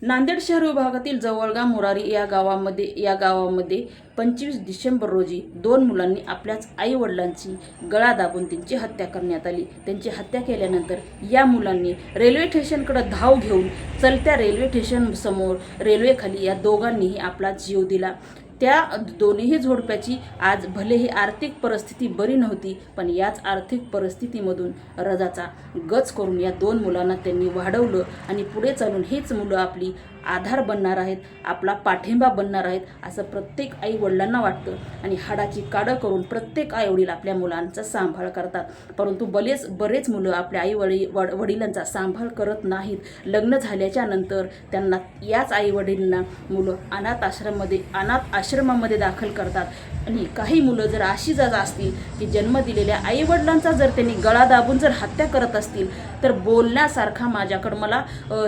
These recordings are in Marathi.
नांदेड शहर विभागातील जवळगा मोरारी या गावामध्ये 25 डिसेंबर रोजी 2 मुलांनी आपल्याच आई वडिलांची गळा दाबून त्यांची हत्या करण्यात आली। त्यांची हत्या केल्यानंतर या मुलांनी रेल्वे स्टेशनकडे धाव घेऊन चलत्या रेल्वे स्टेशन समोर रेल्वेखाली या दोघांनीही आपला जीव दिला। त्या दोन्हीही जोडप्याची आज भलेही आर्थिक परिस्थिती बरी नव्हती, पण याच आर्थिक परिस्थितीमधून रजाचा गच करून या 2 मुलांना त्यांनी वाढवलं आणि पुढे चालून हीच मुलं आपली आधार बनणार आहेत, आपला पाठिंबा बनणार आहेत असं प्रत्येक आई वडिलांना वाटतं आणि हाडाची काडं करून प्रत्येक आई वडील आपल्या मुलांचा सांभाळ करतात। परंतु बरेच मुलं आपल्या वडिलांचा सांभाळ करत नाहीत। लग्न झाल्याच्या नंतर त्यांना याच आई वडिलांना मुलं अनाथ आश्रमामध्ये दाखल करतात आणि काही मुलं जर अशी असतील की जन्म दिलेल्या आई वडिलांचा जर त्यांनी गळा दाबून जर हत्या करत असतील तर बोलण्यासारखा मला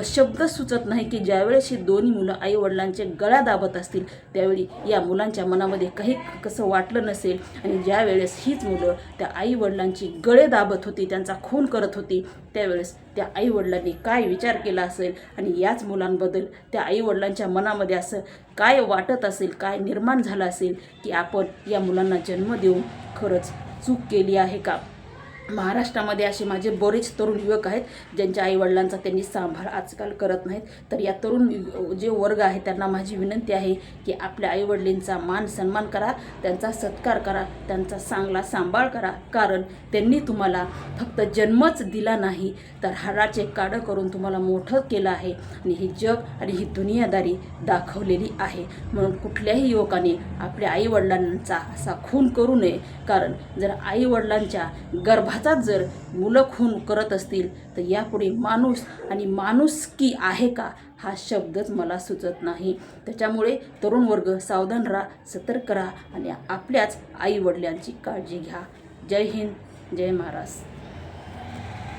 शब्द सुचत नाही की ज्यावेळेस ही दोन्ही मुलं आई वडिलांचे गळा दाबत असतील त्यावेळी या मुलांच्या मनामध्ये काही कसं वाटलं नसेल आणि ज्यावेळेस हीच मुलं त्या आई वडिलांची गळे दाबत होती, त्यांचा खून करत होती, त्यावेळेस त्या आई वडिलांनी काय विचार केला असेल आणि याच मुलांबद्दल त्या आई वडिलांच्या मनामध्ये असं काय वाटत असेल, काय निर्माण झालं असेल की आपण या मुलांना जन्म देऊन खरंच चूक केली आहे का। महाराष्ट्रामध्ये असे माझे बरेच तरुण युवक आहेत ज्यांच्या आईवडिलांचा त्यांनी सांभाळ आजकाल करत नाहीत। तर या तरुण जे वर्ग आहे त्यांना माझी विनंती आहे की आपल्या आईवडिलांचा मान सन्मान करा, त्यांचा सत्कार करा, त्यांचा चांगला सांभाळ करा, कारण त्यांनी तुम्हाला फक्त जन्मच दिला नाही तर हाडाचे काडं करून तुम्हाला मोठं केलं आहे आणि ही जग आणि ही दुनियादारी दाखवलेली आहे। म्हणून कुठल्याही युवकाने आपल्या आईवडिलांचा असा खून करू नये, कारण जर आईवडिलांच्या गर्भाचाच जर मुलं खून करत असतील तर यापुढे माणूस आणि माणुसकी आहे का हा शब्दच मला सुचत नाही। त्याच्यामुळे तरुण वर्ग सावधान राहा, सतर्क राहा आणि आपल्याच आई वडिलांची काळजी घ्या। जय हिंद, जय महाराष्ट्र।